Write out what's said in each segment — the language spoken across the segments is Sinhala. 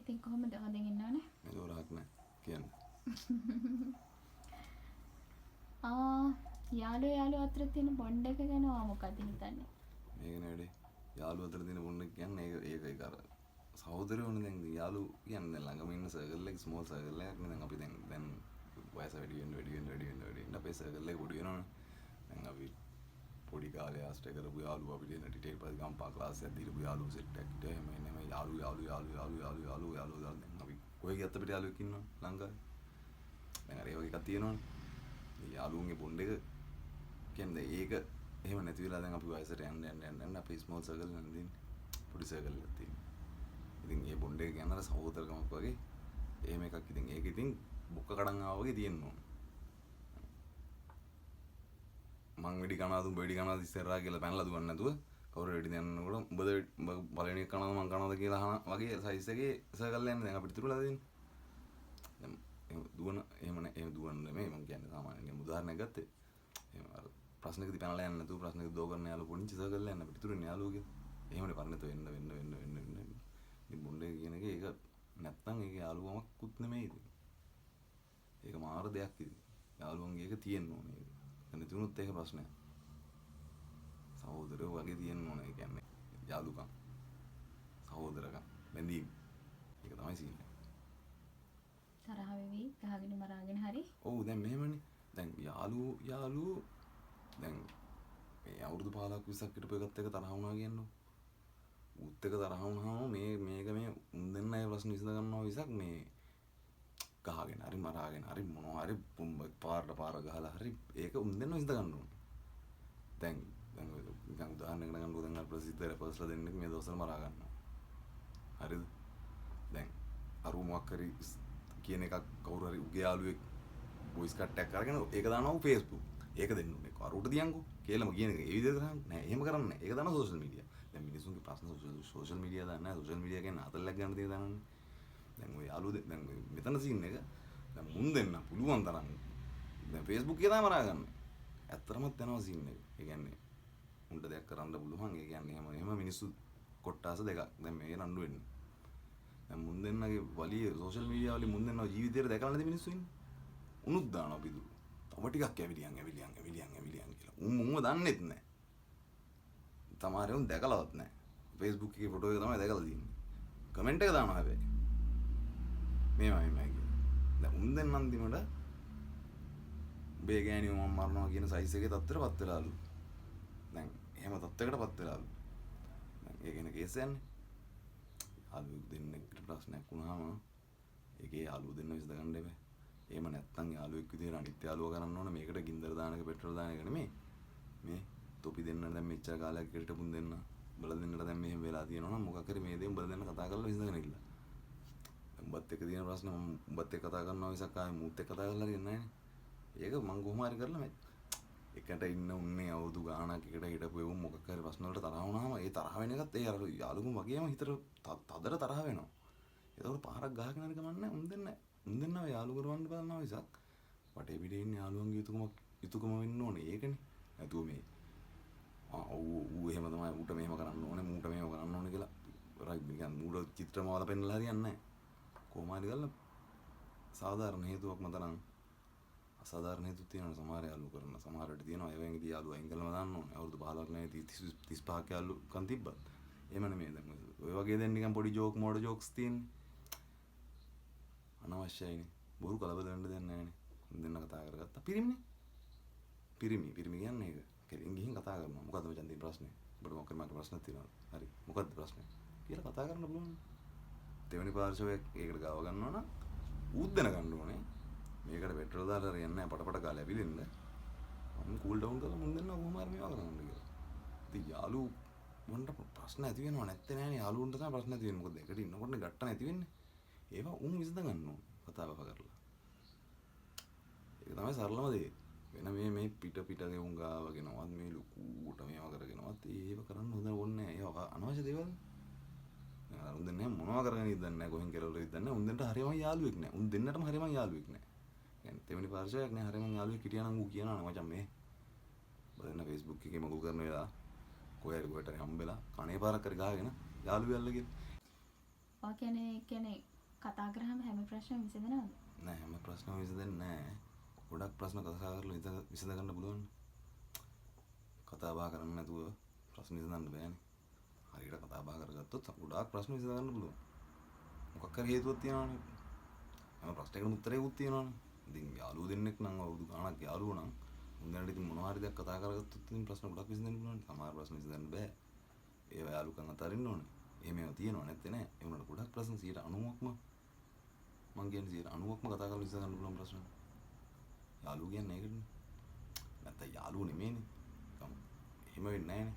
ඉතින් කොහොමද හොඳින් ඉන්නවනේ? මේ දොරක් නෑ කියන්නේ. යාළුවෝ අතර තියෙන බොන්ඩ් එක ගැන මොකක්ද හිතන්නේ? මේක නේඩේ යාළුවෝ අතර තියෙන බොන්ඩ් එක කියන්නේ ඒක අර සහෝදරයෝනේ. දැන් යාළුවෝ කියන්නේ ළඟම ඉන්න සර්කල් එක ස්මෝල් සර්කල් එකක් නේ. දැන් අපි දැන් වයස වැඩි වෙන්න අපේ සර්කල් එක පොඩි වෙනවනේ. දැන් අපි පොඩි කාලේ ආස්ටේ කරපු යාළුවෝ අපිට එන ඩිටේල් පස් ගම්පා ක්ලාස් එකක් දීලා යාළුවෝ සෙට් එකක් හිටියා. එහෙම යාළුවෝ දැන් අපි කොහෙ ගියත් අපිට යාළුවෙක් ඉන්නවා ලංකාවේ. දැන් අර ඒ වගේ එකක් තියෙනවනේ. මේ යාළුවන්ගේ බොන්ඩ් එක කියන්නේ ඒක එහෙම නැති වෙලා දැන් අපි වයසට යන්න අපේ ස්මෝල් සර්කල් එකක් නෙදින්නේ. පොඩි සර්කල් එකක් තියෙනවා. ඉතින් මේ බොන්ඩ් එක කියන්නේ අර සහෝදරකමක් වගේ එහෙම එකක්. ඉතින් ඒක ඉතින් බොක්ක කඩන් ආවා වගේ තියෙන්න ඕන. මං වෙඩි කනවාද උඹ වෙඩි කනවාද ඉස්සරහා කියලා පැනලා දුවන්නේ නැතුව කවුරු වෙඩි දෙන්නකොට උඹද පළවෙනි එක කනවාද මං කනවාද කියලා අහන වගේ සයිස් එකේ සර්කල් එකක් දැන් අපිට තිබුණා දෙන්නේ. දැන් එහෙම දුවන එහෙම දුවන්නේ නෙමෙයි මං කියන්නේ සාමාන්‍යයෙන් උදාහරණයක් ගත්තේ. එහෙම අර ප්‍රශ්නකදී පැනලා යන්නේ නැතුව ප්‍රශ්නකදී දෝ කරන යාළුවෝ පොඩි සර්කල් එකක් යන අපිට තිබුණේ යාළුවෝ කියලා. එහෙමනේ පරිණත වෙන්න. ඉතින් බොන්ඩ් එක කියන එක ඒක නැත්තම් ඒක යාළුවමකුත් නෙමෙයි ඉතින්. ඒක මාර දෙයක් ඉතින්. යාළුවන්ගේ එක තියෙන්න ඕනේ. ඒක නැතුනොත් ඒක ප්‍රශ්නයක්. සහෝදරයෝ වගේ තියෙන්න ඕනේ. ඒ කියන්නේ යාළුකම්, සහෝදරකම්, බැඳීම්. ඒක තමයි සීන් එක. තරහ වෙවි ගහගෙන මරාගෙන හරි. ඔව් දැන් මෙහෙමනේ. දැන් යාළුවෝ දැන් මේ අවුරුදු 15ක් 20ක් හිටපු එකත් එක තරහ වුණා කියන්නේ. උත් එක තරහ වුණාම මේක උන් දෙන්න ඒ ප්‍රශ්න විසඳ ගන්නවා විසක් මේ ගහගෙන හරි මරාගෙන හරි මොනවා හරි පාර ගහලා හරි ඒක උන් දෙන්න විසඳ ගන්න ඕනේ. දැන් නිකන් උදාහරණයක් ගන්නකො දැන් අර ප්‍රසිද්ධ රැපර්ස්ලා දෙන්නෙක් මේ දවස්වල මරා ගන්නවා. හරිද? දැන් අරු මොකක් හරි කියන එකක් කවුරු හරි උගේ යාළුවෙක් වොයිස් කට් එකක් අරගෙන ඒක දානවා Facebook. ඒක දෙන්න ඕනේ. අරුට දියන්කෝ කියලාම කියන එක ඒ විදිහට කරන්නේ නැහැ. එහෙම කරන්නේ නැහැ. ඒක දානවා සෝෂල් මීඩියා. දැන් මිනිස්සුන්ගේ ප්‍රශ්න සෝෂල් මීඩියා දාන්න නැහැ. සෝෂල් මීඩියා කියන්නේ අතල්ලක් ගන්න දේ දානනේ. දැන් ඔය යාළුවෝ දැන් මෙතන සීන් එක දැන් මුන් දෙන්න පුළුවන් තරම් දැන් Facebook එකේ තමයි මරා ගන්න. ඇත්තටමත් යනවා සීන් එක. ඒ කියන්නේ උන්ට දෙයක් කරන්න පුළුවන්. ඒ කියන්නේ එහෙම මිනිස්සු කොට්ටාස දෙකක් දැන් මේ රණ්ඩු වෙන්නේ. දැන් මුන් දෙන්නගේ වලිය සෝෂල් මීඩියා වලින් මුන් දෙන්නව ජීවිතේට දැකලා නැති මිනිස්සු ඉන්නේ. උනුත් දානවා පිටුරු. තව ටිකක් ඇවිලියන් කියලා. උන්ව දන්නෙත් නැහැ. තමාරේ උන් දැකලවත් නැහැ. Facebook එකේ ෆොටෝ එක තමයි දැකලා තියෙන්නේ. කමෙන්ට් එක දානවා හැබැයි. මේමයි කියලා. දැන් උන් දෙන්න අන්තිමට උඹේ ගෑණිව මම මරනවා කියන සයිස් එකේ තත්ත්වයටපත් වෙලාලු. දැන් එහෙම තත්ත්වයකටපත් වෙලාලු. දැන් ඒක නේ කේස් යන්නේ. යාළුවෝ දෙන්නෙක්ට ප්‍රශ්නයක් වුණාම ඒකේ යාළුවෝ දෙන්න විසඳ ගන්න එපා. එහෙම නැත්තම් යාළුවෙක් විදියට අනිත් යාළුවා කරන්න ඕන මේකට ගින්දර දාන එක පෙට්‍රල් දාන එක නෙමෙයි. මේ තොපි දෙන්න දැන් මෙච්චර කාලයක් හිටපුන් දෙන්න. උඹලා දෙන්නට දැන් මෙහෙම වෙලා තියෙනවා නම් මොකක් හරි මේ දේ උඹලා දෙන්න කතා කරලා විසඳගෙන ඉන්න. උඹත් එක්ක තියෙන ප්‍රශ්න මම උඹත් එක්ක කතා කරනවා මිසක් ආයේ මූත් එක්ක කතා කරලා හරියන්නේ නැහැ නේ. ඒක මං කොහොම හරි කරලා මේ එකට ඉන්න උන්නේ අවුරුදු ගාණක් එකට හිටපු එවුන් මොකක් හරි ප්‍රශ්න වලට තරහ වුණාම ඒ තරහ වෙන එකත් ඒ අර යාළුවෝ වගේම හිතට තදට තරහ වෙනවා. ඒතකොට පාරක් ගහගෙන හරි කමන්නේ උන් දෙන්නව යාළු කරවන්න බලනවා මිසක් වටේ පිටේ ඉන්න යාළුවන්ගේ යුතුයකම වෙන්න ඕනේ ඒකනේ. නැතුව මේ ඌ එහෙම තමයි ඌට මෙහෙම කරන්න ඕනේ මූට මෙහෙම කරන්න ඕනේ කියලා රයි නිකන් මූට චිත්‍රමාල පෙන්නලා හරියන්නේ නැහැ. කොහොම හරි ගල්ලා සාධාරණ හේතුවක් මත නම් අසාධාරණ හේතුත් තියෙනවා. සමහර යාළුවෝ කරන සමහරට තියෙනවා ඒ වගේ යාළුවෝ අයින් කරලා දාන්න ඕනේ. අවුරුදු 15ක් නෙවෙයි 35ක් යාළුවකම් තිබ්බත් එහෙම නෙමෙයි. දැන් ඔය වගේ දැන් නිකන් පොඩි ජෝක් මෝඩ ජෝක්ස් තියෙන්නේ. අනවශ්‍යයිනේ. බොරු කලබල වෙන්න දෙයක් නැහැනේ. දෙන්න කතා කරගත්තා. පිරිමි කියන්නේ ඒක. කෙලින් ගිහින් කතා කරනවා. මොකද්ද මචං තියෙන ප්‍රශ්නේ? ඔබට මොකක්ද මට ප්‍රශ්නක් තියෙනවා. හරි. මොකද්ද ප්‍රශ්නේ? කියලා කතා කරන්න පුළුවන්. දෙවෙනි පාර්ශවයක් ඒකට ගාව ගන්නවා නම් ඌත් දැනගන්න ඕනේ. මේකට පෙට්‍රල් දාලා හරියන්නේ නැහැ. පටපට ගාලා ඇවිලින්න. මම කූල් ඩවුන් කරලා මුන් දෙන්නා කොහොම හරි මේවා කරන්න කියලා. ඉතින් යාළුවෝ මොන්ට ප්‍රශ්න ඇති වෙනව නැත්තේ නෑනේ. යාළුවන්ට තමයි ප්‍රශ්න ඇති වෙන්නේ. මොකද එකට ඉන්නකොටනේ ගැට්ට නැති වෙන්නේ. ඒවා උන් විසඳ ගන්න ඕනේ. කතා බහ කරලා. ඒක තමයි සරලම දේ. වෙන මේ පිට ගෙවුම් ගාවගෙනවත් මේ ලොකුට මේවා කරගෙනවත් ඒව කරන්න හොඳ ඕනේ නෑ. ඒවා අනවශ්‍ය දේවල්. උන් දෙන්නේ මොනවා කරගෙන ඉඳන්නේ නැහැ. කොහෙන් කෙරවල ඉඳන්නේ නැහැ. උන් දෙන්නට හරියම යාළුවෙක් නෑ. උන් දෙන්නටම හරියම යාළුවෙක් නෑ. يعني දෙවෙනි පාර්ශවයක් නෑ හරියම යාළුවෙක් හිටියා නම් ඌ කියනවා මචං මේ බලන්න Facebook එකේ මගුල් කරන වෙලාව කොහේ හරි හම්බෙලා කණේ පාරක් හරි ගහගෙන යාළුවෙල්ල කියලා. ඔය කියන්නේ කතා කරාම හැම ප්‍රශ්නම විසඳනවද? නෑ හැම ප්‍රශ්නම විසඳෙන්නේ නෑ. ගොඩක් ප්‍රශ්න කතා කරලා විසඳ ගන්න පුළුවන්. කතා බහ කරන්නේ නැතුව ප්‍රශ්න විසඳන්න බෑනේ. හරියට කතා බහ කරගත්තොත් ගොඩාක් ප්‍රශ්න විසඳ ගන්න පුළුවන්. මොකක් හරි හේතුවක් තියෙනවනේ. හැම ප්‍රශ්නයකටම උත්තරයකුත් තියෙනවනේ. ඉතින් යාළුවෝ දෙන්නෙක් නම් අවුරුදු ගාණක් යාළුවෝ නම් මුන්දැනට ඉතින් මොනවා හරි දෙයක් කතා කරගත්තොත් ඉතින් ප්‍රශ්න ගොඩක් විසඳෙන්න පුළුවන්. සමහර ප්‍රශ්න විසඳන්න බෑ. ඒවා යාළුකම් අතරින්න ඕනේ. එහෙම ඒවා තියෙනව නැත්තේ නෑ. ඒ වුණාට ගොඩක් ප්‍රශ්න 90%ක්ම මං කියන්නේ 90%ක්ම කතා කරලා විසඳ ගන්න පුළුවන් ප්‍රශ්න. යාළුවෝ කියන්නේ ඒකනේ. නැත්තම් යාළුවෝ නෙමෙයිනේ. එහෙම වෙන්නේ නෑනේ.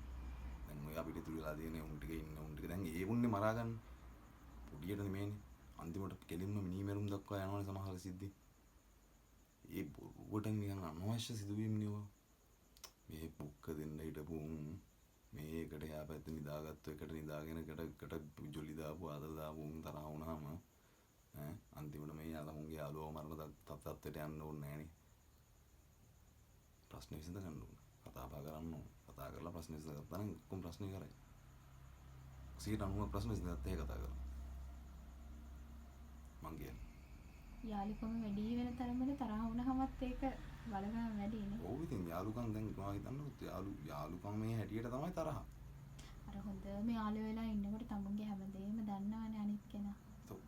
දැන් ඔය අපිට ඉතුරු වෙලා තියෙන උන් ටික ඉන්න උන් ටික දැන් ඒ වුන්නේ මරා ගන්න. පොඩියට නෙමෙයිනේ. අන්තිමට කෙලින්ම මිනිමෙරුම් දක්වා යනවනේ සමහර සිද්ධි. ඒ බොරුවට නිකන් අනවශ්‍ය සිදුවීම් නේ ඔය. මේ පුක්ක දෙන්න හිටපු උන් මේකට එහා පැත්තේ නිදාගත්තු එකට නිදාගෙන එකට ජොලි දාපු ආදල දාපු උන් තරහ වුණාම ඈ අන්තිමට මේ යාළුවන්ගේ යාළුවව මරණ තත්ත්වයට යන්න ඕනේ නෑනේ. ප්‍රශ්න විසඳ ගන්න ඕනේ. කතා බහ කරන්න ඕනේ. කතා කරලා ප්‍රශ්න විසඳගත්තා නම් ඔක්කොම ප්‍රශ්න ඉවරයි. 90% ප්‍රශ්න විසඳගත්තා ඒ කතා කරලා. මං කියන්නේ. යාළුකම වැඩි වෙන තරමට තරහ වුණාමත් ඒක බලගන්න වැඩිනේ. ඔව් ඉතින් යාළුකම් දැන් මොනවා හිතන්නකොත් යාළුකම් මේ හැටියට තමයි තරහ. අර හොඳම යාළුවෝ වෙලා ඉන්නකොට තමුන්ගේ හැමදේම දන්නවනේ අනිත් කෙනා.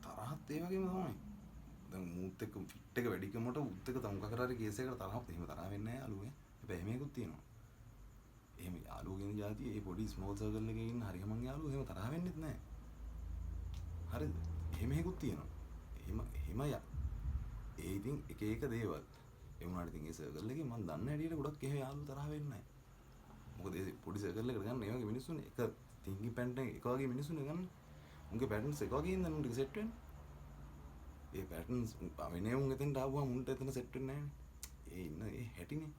තරහත් ඒ වගේම තමයි. දැන් මූත් එක්ක ෆිට් එක වැඩිකමට උත් එක තමුක කරාරි කේස් එකකට තරහක් එහෙම තරහ වෙන්නේ නැහැ යාළුවෝ. හැබැයි එහෙම එකකුත් තියෙනවා. එහෙම යාළුවෝ කියන જાතිය ඒ පොඩි ස්මෝල් සර්කල් එකේ ඉන්න හරියම යාළුවෝ එහෙම තරහ වෙන්නෙත් නැහැ. හරිද? එහෙම එකකුත් තියෙනවා. එහෙම ඒ ඉතින් එක එක දේවල්. ඒ වුණාට ඉතින් ඒ සර්කල් එකේ මම දන්න හැටියට ගොඩක් එහෙම යාළුවෝ තරහ වෙන්නේ නැහැ. මොකද ඒ පොඩි සර්කල් එකකට ගන්න ඒ වගේ මිනිස්සුනේ එක තින්කින් පැටර්න් එක වගේ මිනිස්සුනේ ගන්න. උන්ගේ පැටර්න්ස් එක වගේ ඉඳන් උන්ට සෙට් වෙන්නේ. ඒ පැටර්න්ස් වෙනේ උන් එතනට ආවම උන්ට එතන සෙට් වෙන්නේ නැහැනේ. ඒ ඉන්න ඒ හැටිනේ.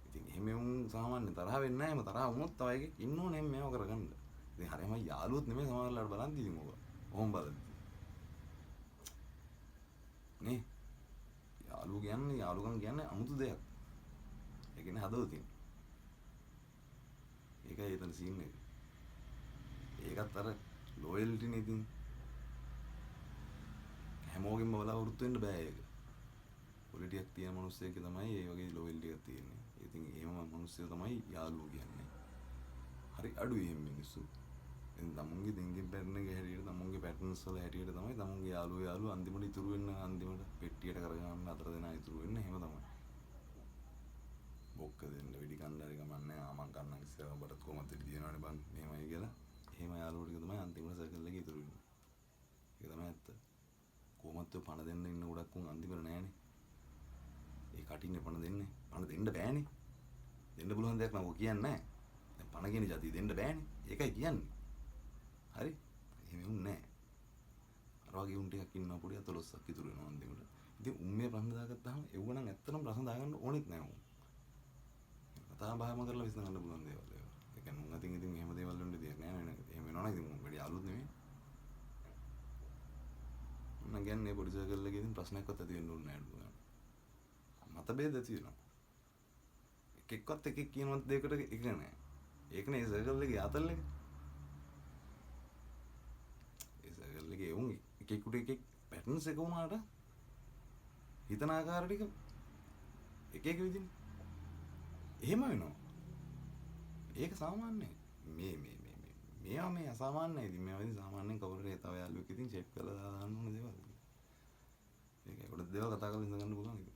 ඉතින් එහෙම උන් සාමාන්‍ය තරහ වෙන්නේ නැහැ. එහෙම තරහ වුණොත් තව එකෙක් ඉන්නෝනේ මේව කරගන්න. ඉතින් හරියම යාළුවොත් නෙමෙයි සමහරවල්ලාට බලන් ඉතින් ඕක. කොහොම බලද්දි. නේ යාළුවෝ කියන්නේ යාළුකම් කියන්නේ අමුතු දෙයක්. ඒ කියන්නේ හදවතින්. ඒකයි එතන සීන් එක. ඒකත් අර ලොයල්ටි නේ ඉතින්. හැමෝගෙම බලාපොරොත්තු වෙන්න බෑ ඒක. පොඩි ටිකක් තියෙන මිනිස්සෙක් තමයි ඒ වගේ ලොයල්ටි එකක් තියෙන්නේ. ඉතින් එහෙම මිනිස්සු තමයි යාළුවෝ කියන්නේ. හරි අඩුයි එහෙම මිනිස්සු. ඉතින් තමුන්ගේ තින්කින් පැටර්න් එක හැටියට තමුන්ගේ පැටර්න්ස් වල හැටියට තමයි තමුන්ගේ යාළුවෝ අන්තිමට ඉතුරු වෙන්න අන්තිමට පෙට්ටියට කරගන්න අතර දෙනා ඉතුරු වෙන්න එහෙම තමයි. බොක්ක දෙන්න වෙඩි කන්න හරි ගමන්නේ ආ මං කන්නම් ඉස්සර ඔබට කොහොමද දිනවනේ බං මෙහෙමයි කියලා. එහෙම යාළුවෝ ටික තමයි අන්තිමට සර්කල් එකේ ඉතුරු වෙන්නේ. ඒක තමයි ඇත්ත. කොහොමද පණ දෙන්න ඉන්න ගොඩක් උන් අන්තිමට නෑනේ. ඒ කටින්නේ පණ දෙන්නේ. පණ දෙන්න බෑනේ. දෙන්න පුළුවන් දෙයක් නම් ඔය කියන්නේ නෑ. දැන් පණ කියන જાතිය දෙන්න බෑනේ. ඒකයි කියන්නේ. හරි? එහෙම උන් නෑ. අර වගේ උන් ටිකක් ඉන්නවා පොඩි අතලොස්සක් ඉතුරු වෙනවා අන්තිමට. ඉතින් උන් මේ ප්‍රශ්න දාගත්තාම එව්ව නම් ඇත්තටම ප්‍රශ්න දාගන්න ඕනෙත් නෑ උන්. කතා බහම කරලා විසඳ ගන්න පුළුවන් දේවල් ඒවා. ඒ කියන්නේ උන් අතින් ඉතින් එහෙම දේවල් වෙන්න දෙයක් නෑ නේද? එහෙම වෙනවනම් ඉතින් උන් වැඩි අලුත් නෙමෙයි. මම කියන්නේ පොඩි සර්කල් එකේ ඉතින් ප්‍රශ්නයක්වත් ඇති වෙන්න ඕනේ නෑ. මතභේද ඇති වෙනවා. එකෙක්වත් එකෙක් කියනවත් දෙයකට එක නෑ. ඒකනේ ඒ සර්කල් එකේ ආතල් එක. ඒ සර්කල් එකේ උන් එකෙකුට එකෙක් පැටර්න්ස් එක වුණාට හිතන ආකාර ටික එක එක විදිහට එහෙම වෙනවා. ඒක සාමාන්‍යයි. මේවා මේ අසාමාන්‍යයි. ඉතින් මේවා ඉතින් සාමාන්‍යයෙන් කවුරු හරි තව යාළුවෙක් ඉතින් චෙක් කරලා දාන්න ඕන දේවල්. ඒකයි. ඒකට දේවල් කතා කරලා ඉඳ ගන්න පුළුවන්.